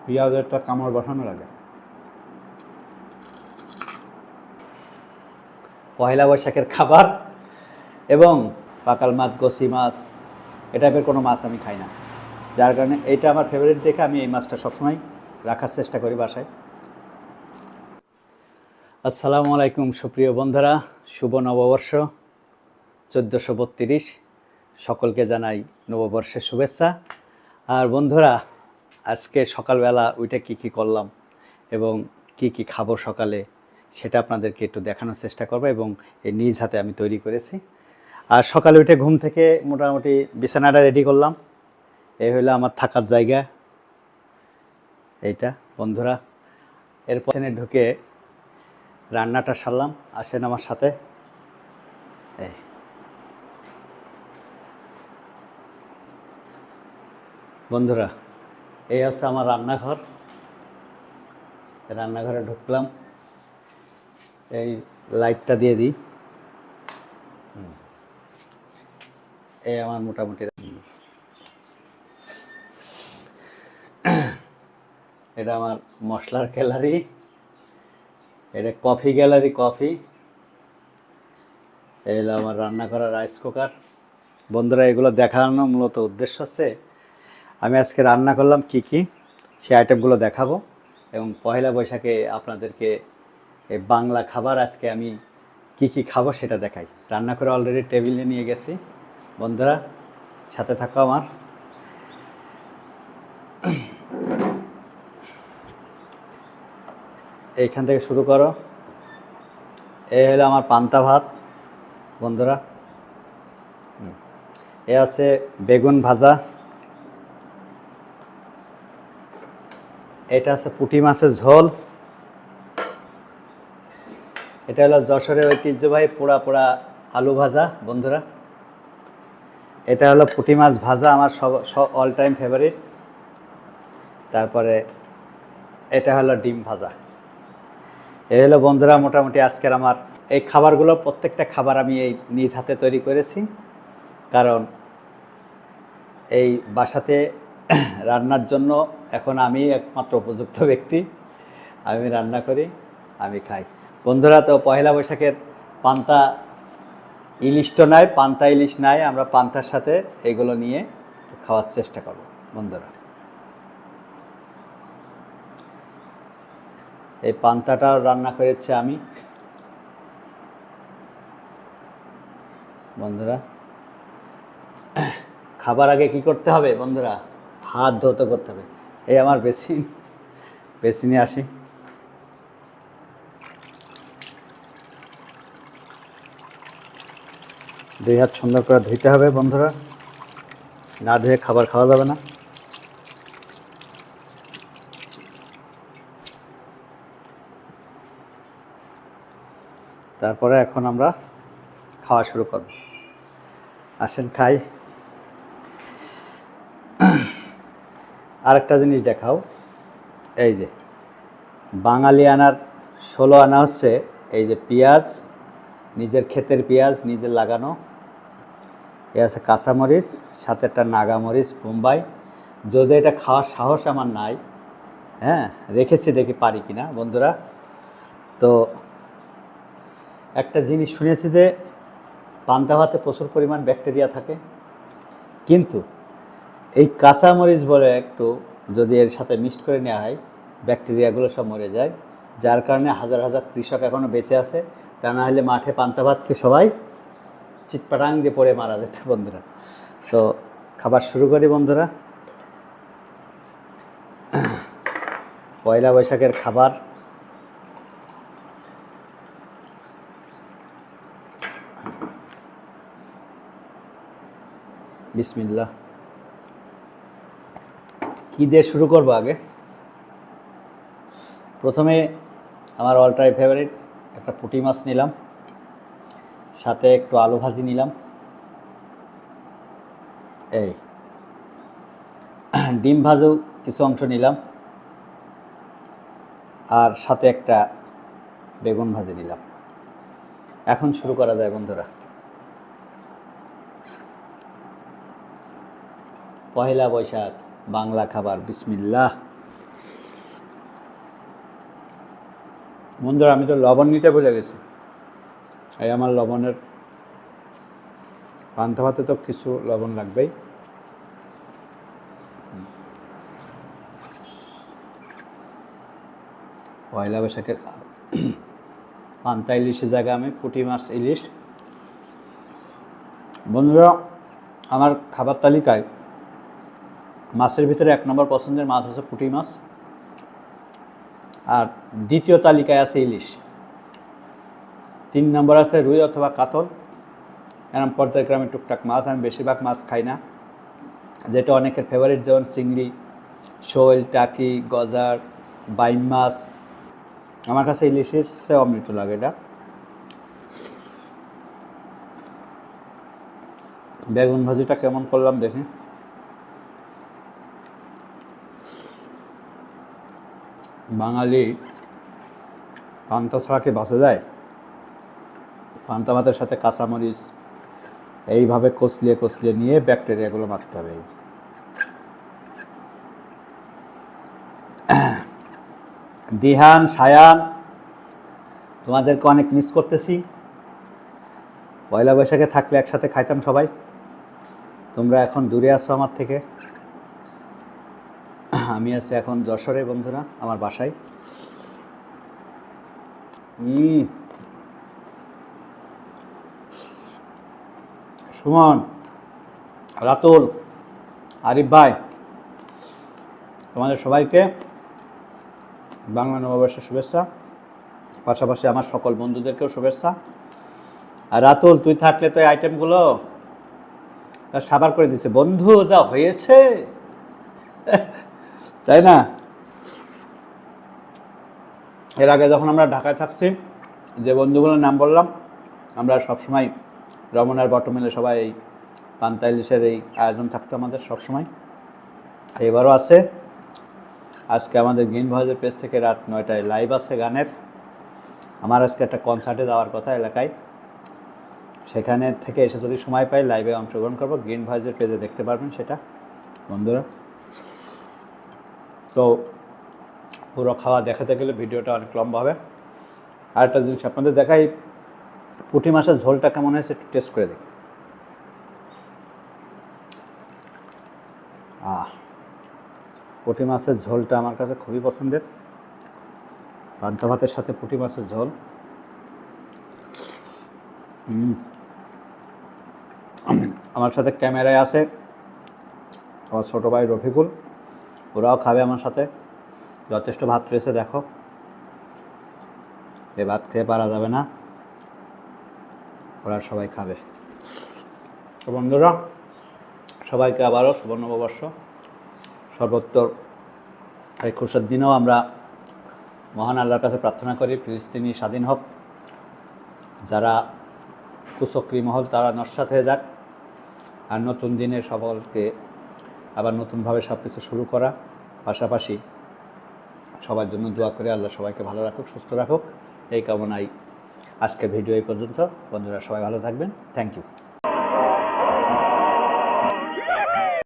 পেঁয়াজের একটা কামড় বসানো লাগে। পয়লা বৈশাখের খাবার এবং পাকাল মাছ, গসি মাছ, এ টাইপের কোনো মাছ আমি খাই না, যার কারণে এইটা আমার ফেভারিট দেখে আমি এই মাছটা সবসময় রাখার চেষ্টা করি বাসায়। আসসালামু আলাইকুম সুপ্রিয় বন্ধুরা, শুভ নববর্ষ 1432। সকলকে জানাই নববর্ষের শুভেচ্ছা। আর বন্ধুরা, আজকে সকালবেলা উঠে কি করলাম এবং কি খাবো সকালে, সেটা আপনাদেরকে একটু দেখানোর চেষ্টা করবো এবং এই নিজ হাতে আমি তৈরি করেছি। আর সকালে উঠে ঘুম থেকে মোটামুটি বিছানাটা রেডি করলাম। এই হলো আমার থাকার জায়গা, এইটা বন্ধুরা। এরপর ঢুকে রান্নাটা সারলাম। আসেন আমার সাথে। এই বন্ধুরা, এই হচ্ছে আমার রান্নাঘর। রান্নাঘরে ঢুকলাম, এই লাইটটা দিয়ে দিই। এই আমার মোটামুটি এটা আমার মশলার গ্যালারি, এটা কফি গ্যালারি, কফি। এই হলো আমার রান্না করা রাইস কুকার। বন্ধুরা, এগুলো দেখানোর মূলত উদ্দেশ্য হচ্ছে আমি আজকে রান্না করলাম কি সেই আইটেমগুলো দেখাবো এবং পয়লা বৈশাখে আপনাদেরকে এই বাংলা খাবার আজকে আমি কি খাবো সেটা দেখাই। রান্না করে অলরেডি টেবিলে নিয়ে গেছি। বন্ধুরা, সাথে থাকো আমার। এইখান থেকে শুরু করো। এই হলো আমার পান্তা ভাত বন্ধুরা। এ আছে বেগুন ভাজা, এটা আছে পুঁটি মাছের ঝোল, এটা হলো যশোরের ঐতিহ্যবাহী পোড়া পোড়া আলু ভাজা বন্ধুরা। এটা হলো পুঁটি মাছ ভাজা, আমার সব অল টাইম ফেভারিট। তারপরে এটা হলো ডিম ভাজা। এই হলো বন্ধুরা মোটামুটি আজকের আমার এই খাবারগুলো। প্রত্যেকটা খাবার আমি এই নিজ হাতে তৈরি করেছি, কারণ এই বাসাতে রান্নার জন্য এখন আমি একমাত্র উপযুক্ত ব্যক্তি। আমি রান্না করি, আমি খাই বন্ধুরা। তো পয়লা বৈশাখের পান্তা ইলিশ তো নাই, পান্তা ইলিশ নাই, আমরা পান্তার সাথে এগুলো নিয়ে খাওয়ার চেষ্টা করব বন্ধুরা। এই পান্তাটাও রান্না করেছি আমি বন্ধুরা। খাবার আগে কি করতে হবে বন্ধুরা? হাত ধুতে করতে হবে। এই আমার বেসিনে আসি। দুই হাত সুন্দর করে ধুইতে হবে বন্ধুরা, না ধুয়ে খাবার খাওয়া যাবে না। তারপরে এখন আমরা খাওয়া শুরু করব। আসেন খাই। আরেকটা জিনিস দেখাও, এই যে বাঙালি আনার 16 আনা হচ্ছে এই যে পেঁয়াজ, নিজের ক্ষেতের পেঁয়াজ, নিজের লাগানো। এ আছে কাঁচামরিচ, সাথে একটা নাগামরিচ বোম্বাই। যদি এটা খাওয়ার সাহস আমার নাই, হ্যাঁ রেখেছি, দেখি পারি কিনা বন্ধুরা। তো একটা জিনিস শুনেছি যে পান্তা ভাতে প্রচুর পরিমাণ ব্যাকটেরিয়া থাকে, কিন্তু এই কাঁচামরিচ বলে একটু যদি এর সাথে মিক্সড করে নেওয়া হয়, ব্যাকটেরিয়াগুলো সব মরে যায়, যার কারণে হাজার হাজার কৃষক এখনও বেঁচে আছে। তা না হলে মাঠে পান্তা ভাত খেয়ে সবাই চিটপাটাং দিয়ে পড়ে মারা যেত বন্ধুরা। তো খাবার শুরু করি বন্ধুরা। পয়লা বৈশাখের খাবার বিসমিল্লাহ। কী দিয়ে শুরু করব আগে? প্রথমে আমার অল টাইম ফেভারিট একটা পুঁটি মাছ নিলাম, সাথে একটু আলু ভাজি নিলাম, এই ডিম ভাজু কিছু অংশ নিলাম, আর সাথে একটা বেগুন ভাজি নিলাম। এখন শুরু করা যায় বন্ধুরা। পয়লা বৈশাখ, বাংলা খাবার, বিসমিল্লাহ। বন্ধুরা আমি তো লবণ নিতে ভুলে গেছি, এই আমার লবণের পান্তা ভাতে তো কিছু লবণ লাগবেই। পয়লা বৈশাখের পান্তা ইলিশের জায়গায় আমি পুঁটি মাছ ইলিশ। বন্ধুরা আমার খাবার তালিকায় মাছের ভিতরে 1 নম্বর পছন্দের মাছ হচ্ছে পুঁটি মাছ, আর দ্বিতীয় তালিকায় আছে ইলিশ, 3 নম্বর আছে রুই অথবা কাতল। এরকম পর্যায়ক্রমে টুকটাক মাছ, আমি বেশিরভাগ মাছ খাই না, যেটা অনেকের ফেভারিট, যেমন চিংড়ি, শোল, টাকি, গজার, বাইম মাছ। আমার কাছে ইলিশের সে অমৃত লাগে। এটা বেগুন ভাজিটা কেমন করলাম দেখি। বাঙালি পান্তা ছাড়া কি বাঁচা যায়? পান্তা ভাতের সাথে কাঁচামরিচ এইভাবে কচলিয়ে কচলিয়ে নিয়ে ব্যাকটেরিয়াগুলো মারতে হবে। দিহান, সায়ান, তোমাদেরকে অনেক মিস করতেছি। পয়লা বৈশাখে থাকলে একসাথে খাইতাম সবাই, তোমরা এখন দূরে আছো আমার থেকে। আমি আছি এখন যশোরে বন্ধুরা, আমার বাসায়। সুমন, রাতুল, আরিফ ভাই, তোমাদের সবাইকে বাংলা নববর্ষের শুভেচ্ছা, পাশাপাশি আমার সকল বন্ধুদেরকেও শুভেচ্ছা। আর রাতুল, তুই থাকলে তো এই আইটেমগুলো সাবার করে দিচ্ছে বন্ধু, যা হয়েছে তাই না? এর আগে যখন আমরা ঢাকায় থাকছি, যে বন্ধুগুলোর নাম বললাম, আমরা সবসময় রমনার বটমেলে সবাই এই পান্তা ইলিশের এই আয়োজন থাকতো আমাদের সবসময়, এবারও আছে। আজকে আমাদের গ্রিন ভয়েসের পেজ থেকে রাত 9টায় লাইভ আছে গানের। আমার আজকে একটা কনসার্টে যাওয়ার কথা এলাকায়, সেখানে থেকে এসে যদি সময় পাই লাইভে অংশগ্রহণ করবো। গ্রিন ভয়েসের পেজে দেখতে পারবেন সেটা বন্ধুরা। তো পুরো খাওয়া দেখাতে গেলে ভিডিওটা অনেক লম্বা হবে। আর একটা জিনিস আপনাদের দেখাই, পুঁটি মাছের ঝোলটা কেমন হয়েছে একটু টেস্ট করে দেখি। পুঁটি মাছের ঝোলটা আমার কাছে খুবই পছন্দের, পান্তা ভাতের সাথে পুঁটি মাছের ঝোল। আমার সাথে ক্যামেরায় আছে আমার ছোটো ভাই রফিকুল, ওরাও খাবে আমার সাথে। যথেষ্ট ভাত রয়েছে, দেখো এ ভাত খেয়ে পারা যাবে না, ওরা সবাই খাবে। তো বন্ধুরা সবাইকে আবারও শুভ নববর্ষ। সর্বোত্তর এই খুশির দিনেও আমরা মহান আল্লাহর কাছে প্রার্থনা করি ফিলিস্তিনি স্বাধীন হোক, যারা কুচক্রী মহল তারা নস্যাৎ হয়ে যাক, আর নতুন দিনে সকলকে আবার নতুনভাবে সব কিছু শুরু করা। পাশাপাশি সবার জন্য দোয়া করে আল্লাহ সবাইকে ভালো রাখুক, সুস্থ রাখুক, এই কামনায় আজকের ভিডিও এই পর্যন্ত। বন্ধুরা সবাই ভালো থাকবেন, থ্যাংক ইউ।